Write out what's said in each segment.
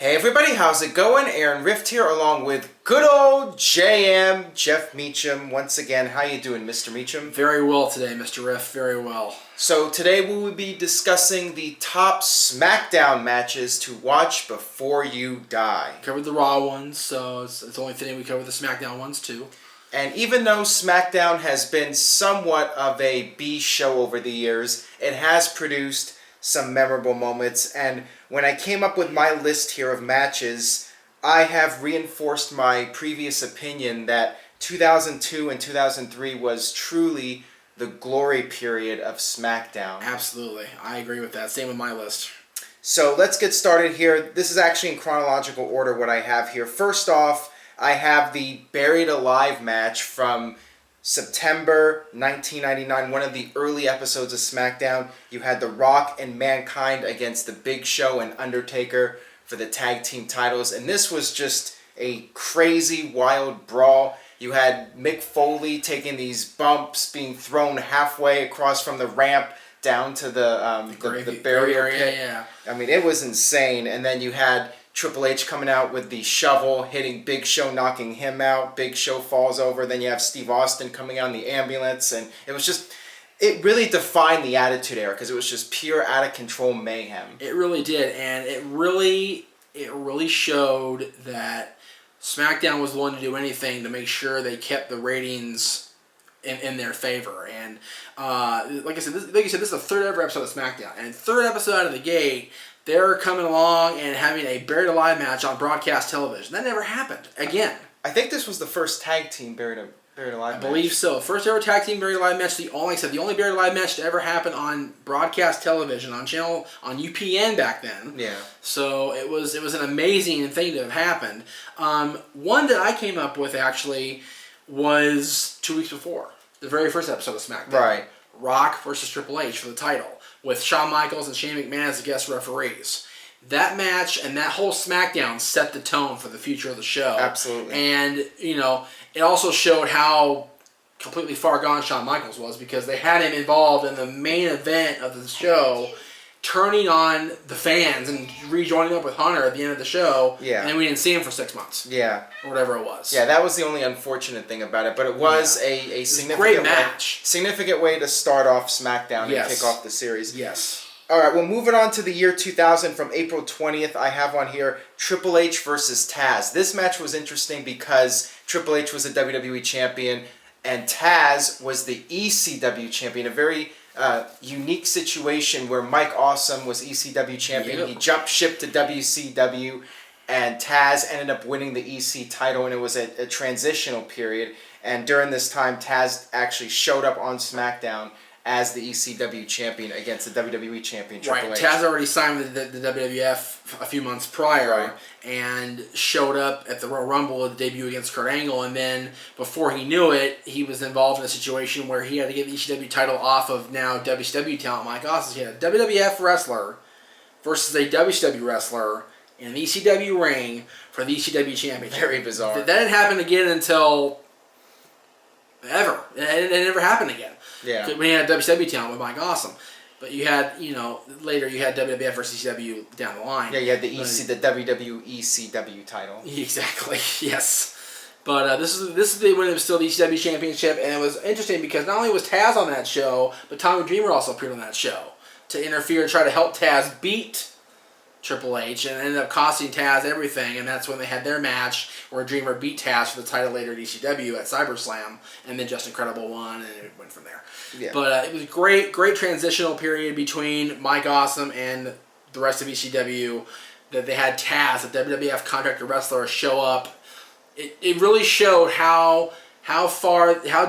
Hey everybody, how's it going? Aaron Rift here along with good old JM, Jeff Meacham. Once again, how you doing, Mr. Meacham? Very well today, Mr. Rift, very well. So today we will be discussing the top Smackdown matches to watch before you die. Covered the Raw ones, so it's only fitting we cover the SmackDown ones too. And even though SmackDown has been somewhat of a B show over the years, it has produced some memorable moments, and when I came up with my list here of matches, I have reinforced my previous opinion that 2002 and 2003 was truly the glory period of SmackDown. Absolutely, I agree with that. Same with my list. So let's get started here. This is actually in chronological order what I have here. First off, I have the Buried Alive match from September 1999, one of the early episodes of SmackDown. You had The Rock and Mankind against The Big Show and Undertaker for the tag team titles. And this was just a crazy, wild brawl. You had Mick Foley taking these bumps, being thrown halfway across from the ramp down to the barrier pit. Yeah. I mean, it was insane. And then you had Triple H coming out with the shovel, hitting Big Show, knocking him out. Big Show falls over. Then you have Steve Austin coming out in the ambulance. And it really defined the Attitude Era because it was just pure out-of-control mayhem. It really did, and it really showed that SmackDown was willing to do anything to make sure they kept the ratings in their favor. And like I said, this is the third ever episode of SmackDown. And third episode out of the gate, they're coming along and having a Buried Alive match on broadcast television. That never happened again. I think this was the first tag team Buried Alive match. I believe so. First ever tag team Buried Alive match. The only Buried Alive match to ever happen on broadcast television on UPN back then. Yeah. So it was an amazing thing to have happened. One that I came up with actually was 2 weeks before the very first episode of SmackDown. Right. Rock versus Triple H for the title, with Shawn Michaels and Shane McMahon as the guest referees. That match and that whole SmackDown set the tone for the future of the show. Absolutely. And, it also showed how completely far gone Shawn Michaels was, because they had him involved in the main event of the show, turning on the fans and rejoining up with Hunter at the end of the show. Yeah. And then we didn't see him for 6 months. Yeah. Or whatever it was. Yeah, that was the only unfortunate thing about it, but it was a significant great match. Significant way to start off SmackDown and kick off the series. Yes. All right, well, moving on to the year 2000, from April 20th, I have on here Triple H versus Taz. This match was interesting because Triple H was the WWE champion and Taz was the ECW champion. A very unique situation where Mike Awesome was ECW champion. Yep. He jumped ship to WCW, and Taz ended up winning the EC title, and it was a transitional period. And during this time, Taz actually showed up on SmackDown as the ECW champion against the WWE champion, Triple H. Taz already signed with the WWF a few months prior, right, and showed up at the Royal Rumble at the debut against Kurt Angle, and then before he knew it, he was involved in a situation where he had to get the ECW title off of now WCW talent Mike Awesome. He had a WWF wrestler versus a WCW wrestler in an ECW ring for the ECW championship. Very bizarre. That didn't happen again until ever. It never happened again. Yeah. When you had WCW talent with Mike Awesome. But you had, later you had WWF versus ECW down the line. Yeah, you had the WWE ECW title. Exactly, yes. But this is when it was still the ECW championship, and it was interesting because not only was Taz on that show, but Tommy Dreamer also appeared on that show to interfere and try to help Taz beat Triple H, and ended up costing Taz everything, and that's when they had their match where Dreamer beat Taz for the title later at ECW at CyberSlam, and then Just Incredible won, and it went from there. Yeah. But it was a great transitional period between Mike Awesome and the rest of ECW, that they had Taz, a WWF contractor wrestler, show up. It really showed how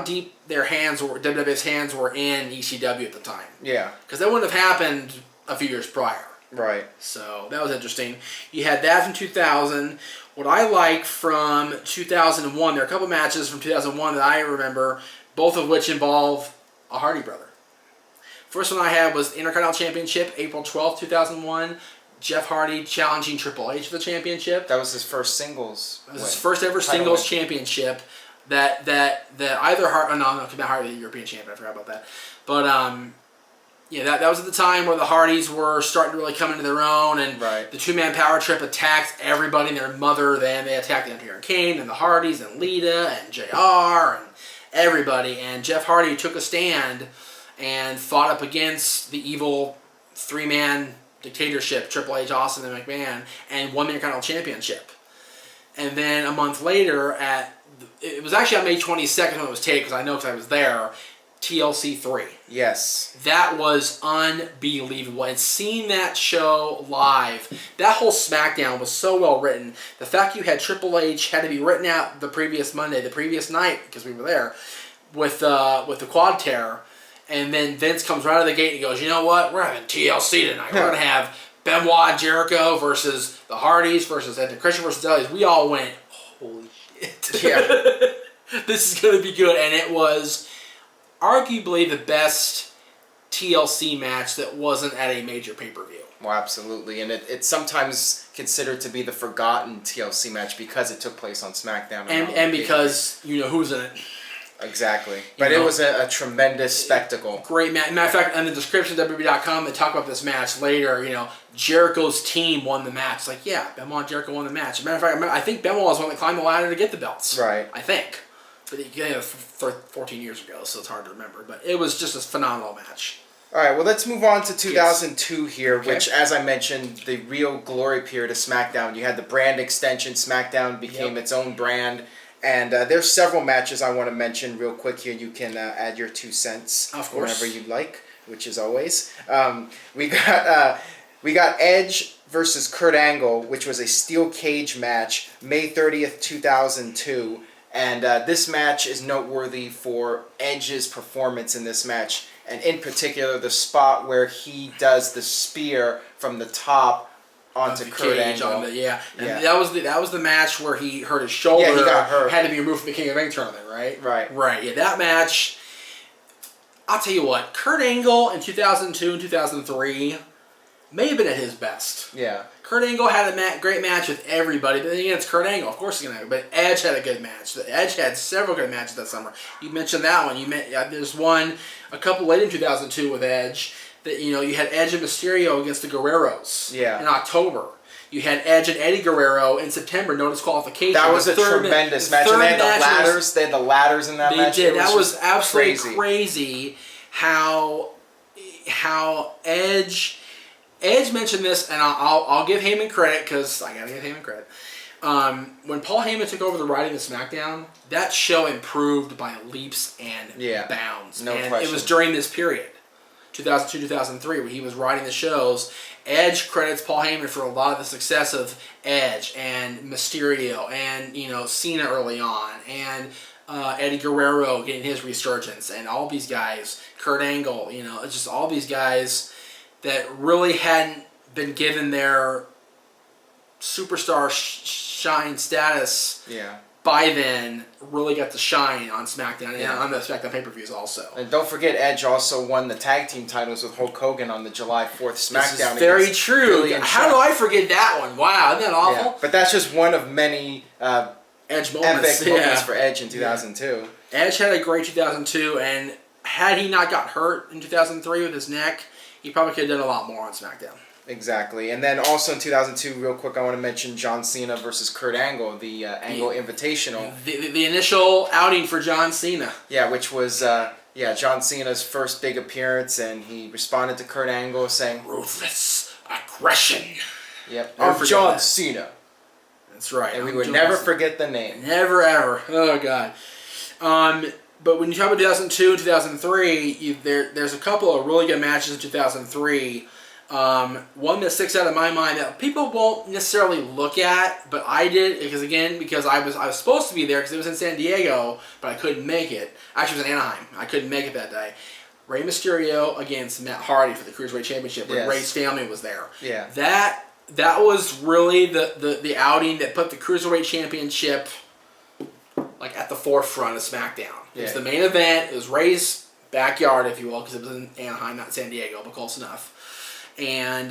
deep WWF's hands were in ECW at the time. Yeah. Because that wouldn't have happened a few years prior. Right. So that was interesting. You had that from 2000. What I like from 2001, there are a couple matches from 2001 that I remember, both of which involve a Hardy brother. First one I had was Intercontinental Championship, April 12th, 2001. Jeff Hardy challenging Triple H for the championship. That was his first singles. It was his first ever singles championship. That either Hardy, Hardy, the European champion. I forgot about that. But Yeah, that was at the time where the Hardys were starting to really come into their own, and the two-man power trip attacked everybody and their mother. Then they attacked Undertaker and Kane, and the Hardys, and Lita, and JR, and everybody. And Jeff Hardy took a stand and fought up against the evil three-man dictatorship, Triple H, Austin, and McMahon, and won the Intercontinental Championship. And then a month later, it was actually on May 22nd when it was taped, because I know because I was there, TLC 3. Yes. That was unbelievable. And seeing that show live, that whole SmackDown was so well written. The fact you had Triple H had to be written out the previous Monday, the previous night, because we were there, with the quad tear. And then Vince comes right out of the gate and goes, you know what? We're having TLC tonight. We're going to have Benoit and Jericho versus the Hardys versus Edge and Christian versus Dudley's. We all went, holy shit. Yeah. This is going to be good. And it was arguably the best TLC match that wasn't at a major pay-per-view. Well, absolutely. And it's sometimes considered to be the forgotten TLC match because it took place on SmackDown. And because you know who's in it. Exactly. But it was a tremendous spectacle. Great match. Matter of fact, in the description of WWE.com, they talk about this match later. Jericho's team won the match. It's like, yeah, Benoit and Jericho won the match. Matter of fact, I think Benoit was one that climbed the ladder to get the belts. Right. I think. But 14 years ago, so it's hard to remember. But it was just a phenomenal match. All right, well, let's move on to 2002 here, which, as I mentioned, the real glory period of SmackDown. You had the brand extension. SmackDown became its own brand. And there's several matches I want to mention real quick here. You can add your 2 cents whenever you'd like, which is always. We got Edge versus Kurt Angle, which was a steel cage match, May 30th, 2002. And this match is noteworthy for Edge's performance in this match, and in particular the spot where he does the spear from the top onto Kurt Angle. That was the match where he hurt his shoulder. Yeah, he got hurt. Had to be removed from the King of the Ring tournament, right? Right. Yeah, that match. I'll tell you what, Kurt Angle in 2002 and 2003 may have been at his best. Yeah. Kurt Angle had a great match with everybody, but then again, it's Kurt Angle. Of course he's going to have it. But Edge had a good match. Edge had several good matches that summer. You mentioned that one. There's one a couple late in 2002 with Edge that, you had Edge and Mysterio against the Guerreros in October. You had Edge and Eddie Guerrero in September, no disqualification. That was a tremendous match. And they had the ladders. They had the ladders in that match. They did. That was absolutely crazy how Edge mentioned this, and I'll give Heyman credit because I gotta give Heyman credit. When Paul Heyman took over the writing of SmackDown, that show improved by leaps and bounds. No question. It was during this period, 2002, 2003, when he was writing the shows. Edge credits Paul Heyman for a lot of the success of Edge and Mysterio and Cena early on and Eddie Guerrero getting his resurgence and all these guys, Kurt Angle, just all these guys that really hadn't been given their superstar shine status by then really got to shine on SmackDown and on the SmackDown pay-per-views also. And don't forget, Edge also won the tag team titles with Hulk Hogan on the July 4th SmackDown. This is very true. How do I forget that one? Wow, isn't that awful? Yeah. But that's just one of many Edge moments. epic moments for Edge in 2002. Edge had a great 2002, and had he not got hurt in 2003 with his neck, he probably could have done a lot more on SmackDown. Exactly. And then also in 2002, real quick, I want to mention John Cena versus Kurt Angle, the Angle Invitational. The initial outing for John Cena. Yeah, which was John Cena's first big appearance, and he responded to Kurt Angle saying, "Ruthless aggression." Yep. Of John Cena. That's right. And we would never forget the name. Never ever. Oh God. But when you talk about 2002 and 2003, there's a couple of really good matches in 2003. One that sticks out of my mind that people won't necessarily look at, but I did because I was supposed to be there because it was in San Diego, but I couldn't make it. Actually, it was in Anaheim. I couldn't make it that day. Rey Mysterio against Matt Hardy for the Cruiserweight Championship when Rey's family was there. Yeah. That was really the outing that put the Cruiserweight Championship at the forefront of SmackDown. It was the main event. It was Rey's backyard, if you will, because it was in Anaheim, not San Diego, but close enough. And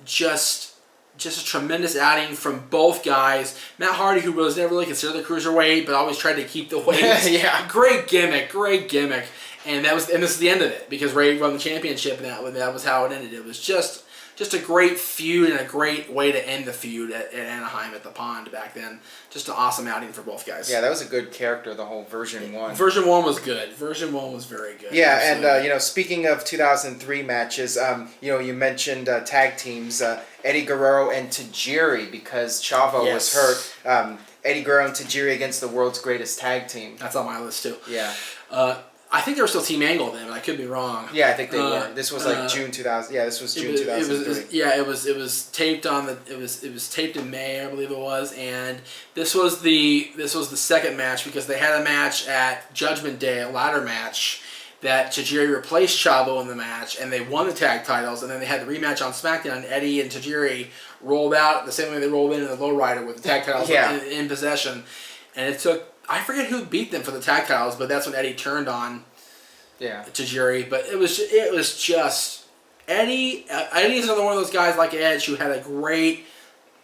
just a tremendous outing from both guys. Matt Hardy, who was never really considered the cruiserweight, but always tried to keep the weight. Yeah. Great gimmick. And this is the end of it because Ray won the championship, and that was how it ended. It was just a great feud and a great way to end the feud at Anaheim at the Pond back then. Just an awesome outing for both guys. Yeah, that was a good character, the whole version 1. Version 1 was good. Version 1 was very good. Yeah, and speaking of 2003 matches, you mentioned tag teams, Eddie Guerrero and Tajiri, because Chavo was hurt. Eddie Guerrero and Tajiri against the world's greatest tag team. That's on my list too. Yeah. I think they were still Team Angle then, but I could be wrong. Yeah, I think they were. This was like June 2000. Yeah, this was June 2003. It was taped on the. It was taped in May, I believe it was, and this was the second match because they had a match at Judgment Day, a ladder match that Tajiri replaced Chavo in the match, and they won the tag titles, and then they had the rematch on SmackDown. And Eddie and Tajiri rolled out the same way they rolled in the lowrider with the tag titles in possession, and it took. I forget who beat them for the tag titles, but that's when Eddie turned on Tajiri. But it was just Eddie. Eddie is another one of those guys like Edge who had a great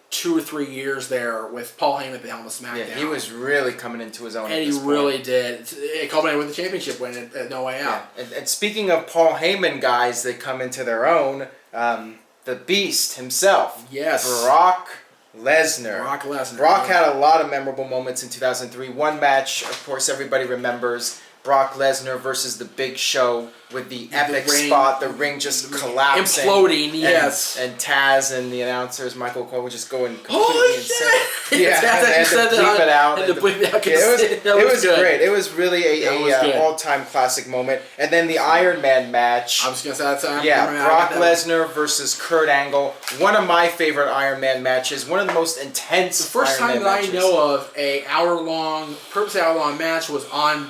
2 or 3 years there with Paul Heyman at the helm of SmackDown. Yeah, he was really coming into his own. Eddie really did. It culminated with the championship win at No Way Out. Yeah. And speaking of Paul Heyman guys that come into their own, the Beast himself. Yes. Brock Lesnar. Brock had a lot of memorable moments in 2003. One match, of course, everybody remembers Brock Lesnar versus The Big Show with the epic spot, the ring just collapsing. Imploding, yes. And Taz and the announcers, Michael Cole, were just going completely insane. Yeah, and to bleep it out. It was good. Great. It was really a all-time classic moment. And then the Iron Man match. I was going to say that's Brock Lesnar versus Kurt Angle. One of my favorite Iron Man matches. One of the most intense The first time that I know of a purposely hour-long match was on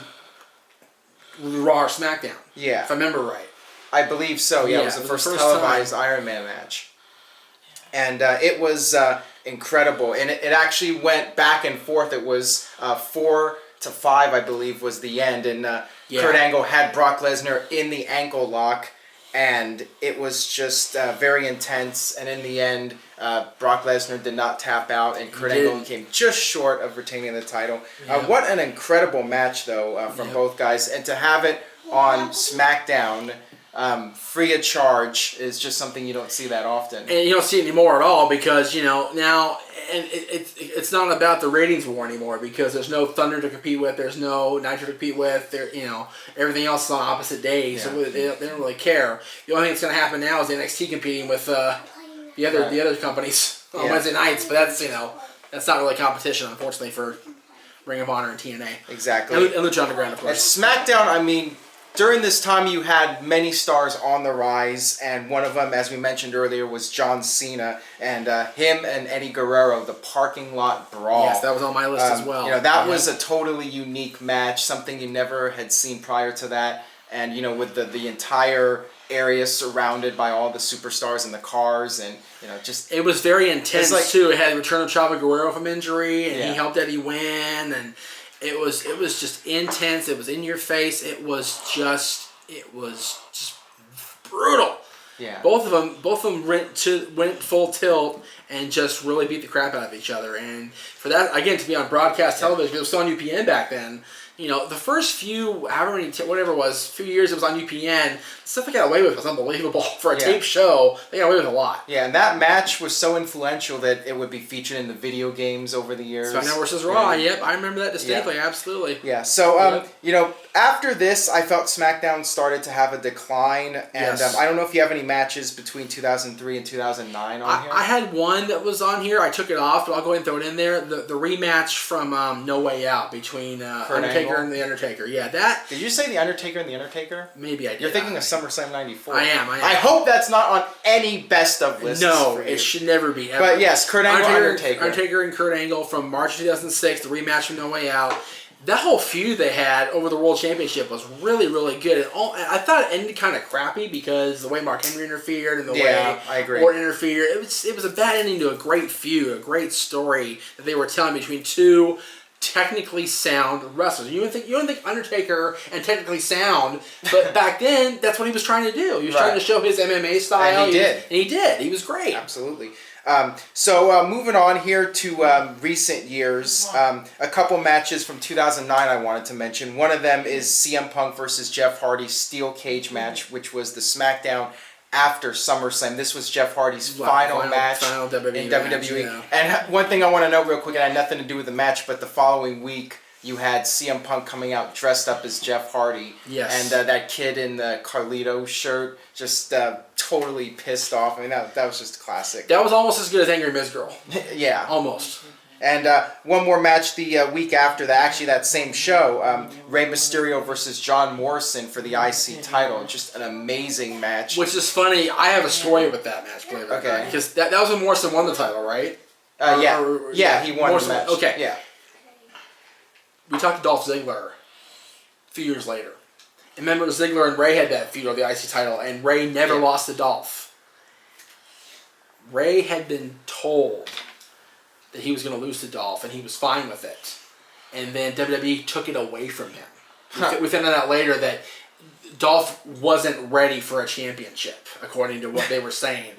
Raw or SmackDown. Yeah. If I remember right. I believe so. Yeah, it was the first televised Iron Man match. And it was incredible. And it actually went back and forth. It was 4-5, I believe, was the end. And Kurt Angle had Brock Lesnar in the ankle lock. And it was just very intense. And in the end, Brock Lesnar did not tap out. And Kurt Angle came just short of retaining the title. What an incredible match, though, from both guys. And to have it on SmackDown free of charge is just something you don't see that often. And you don't see it anymore at all because, now and it's not about the ratings war anymore because there's no Thunder to compete with, there's no Nitro to compete with, everything else is on opposite days, so they don't really care. The only thing that's going to happen now is NXT competing with the other companies on Wednesday nights, but that's not really competition, unfortunately, for Ring of Honor and TNA. Exactly. And Lucha Underground, of course. At SmackDown, during this time, you had many stars on the rise, and one of them, as we mentioned earlier, was John Cena, and him and Eddie Guerrero, the parking lot brawl. Yes, that was on my list as well. That was a totally unique match, something you never had seen prior to that, and with the entire area surrounded by all the superstars and the cars, and just it was very intense too. It had the return of Chavo Guerrero from injury, and he helped Eddie win, and it was just intense. It was in your face. It was just brutal. Yeah. Both of them went full tilt and just really beat the crap out of each other. And for that, again, to be on broadcast television, it was still on UPN back then. The first few, whatever it was, few years it was on UPN, stuff they got away with was unbelievable. For a tape show, they got away with a lot. Yeah, and that match was so influential that it would be featured in the video games over the years. SmackDown vs. Raw, yep, I remember that distinctly, absolutely. Yeah, so, after this, I felt SmackDown started to have a decline, and I don't know if you have any matches between 2003 and 2009 on here. I had one that was on here. I took it off, but I'll go ahead and throw it in there. The rematch from No Way Out between Undertaker and The Undertaker. Yeah, that... Did you say The Undertaker and The Undertaker? Maybe I did. You're thinking of SummerSlam 94. I am. I hope that's not on any best of lists. No, it should never be, ever. But yes, Kurt Angle, Undertaker. Undertaker and Kurt Angle from March 2006, the rematch from No Way Out. That whole feud they had over the World Championship was really, really good. I thought it ended kind of crappy because the way Mark Henry interfered and the way Orton interfered. It was a bad ending to a great feud, a great story that they were telling between two technically sound wrestlers. You wouldn't think Undertaker and technically sound, but back then that's what he was trying to do. He was trying to show his MMA style. And he did. He was great. Absolutely. So moving on here to recent years, a couple matches from 2009 I wanted to mention. One of them is CM Punk versus Jeff Hardy steel cage match, which was the SmackDown after SummerSlam. This was Jeff Hardy's final match WWE in match, WWE. yeah. And one thing I want to note real quick, it had nothing to do with the match, but the following week you had CM Punk coming out dressed up as Jeff Hardy. Yes. And that kid in the Carlito shirt just totally pissed off. I mean, that was just classic. That was almost as good as Angry Miz Girl. Yeah. Almost. And one more match the week after that, actually that same show, Rey Mysterio versus John Morrison for the IC title. Just an amazing match. Which is funny. I have a story with that match, believe it or not. Because that was when Morrison won the title, right? Yeah, he won Morrison, the match. Okay. Yeah. We talked to Dolph Ziggler a few years later. And remember, Ziggler and Ray had that feud over the IC title, and Ray never lost to Dolph. Ray had been told that he was going to lose to Dolph, and he was fine with it. And then WWE took it away from him. We found out later that Dolph wasn't ready for a championship, according to what they were saying.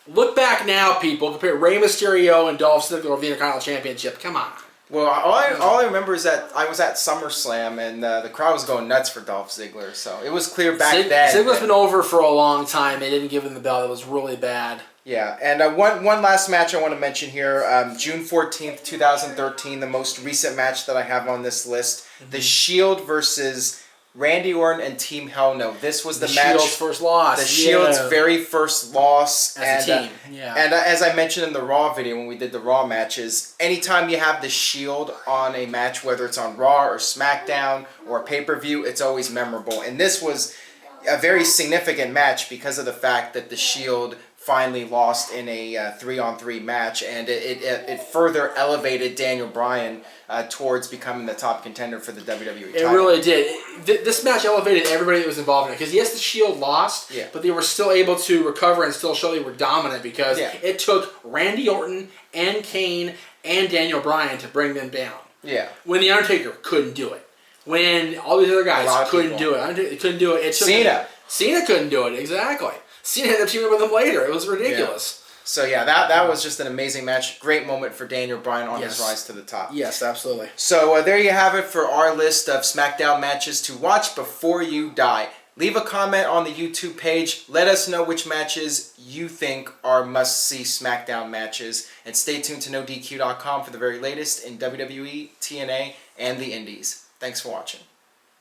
Look back now, people. Compare Rey Mysterio and Dolph Ziggler for the Intercontinental Championship. Come on. Well, all I remember is that I was at SummerSlam and the crowd was going nuts for Dolph Ziggler. So it was clear back then. Ziggler's been over for a long time. They didn't give him the belt. It was really bad. Yeah, and one last match I want to mention here, June 14th, 2013, the most recent match that I have on this list, The Shield versus Randy Orton and Team Hell No. This was the match. Shield's first loss. The Shield's very first loss. As a team, And as I mentioned in the Raw video when we did the Raw matches, anytime you have the Shield on a match, whether it's on Raw or SmackDown or pay-per-view, it's always memorable. And this was a very significant match because of the fact that the Shield finally lost in a 3-on-3 match, and it further elevated Daniel Bryan towards becoming the top contender for the WWE title. It really did. This match elevated everybody that was involved in it, because yes, the Shield lost, but they were still able to recover and still show they were dominant, because it took Randy Orton and Kane and Daniel Bryan to bring them down. Yeah. When The Undertaker couldn't do it. When all these other guys couldn't do it. Undertaker couldn't do it. Cena couldn't do it, exactly. Cena ended up teaming with him later. It was ridiculous. Yeah. So yeah, that was just an amazing match. Great moment for Daniel Bryan on his rise to the top. Yes, absolutely. So there you have it for our list of SmackDown matches to watch before you die. Leave a comment on the YouTube page. Let us know which matches you think are must-see SmackDown matches. And stay tuned to NoDQ.com for the very latest in WWE, TNA, and the Indies. Thanks for watching.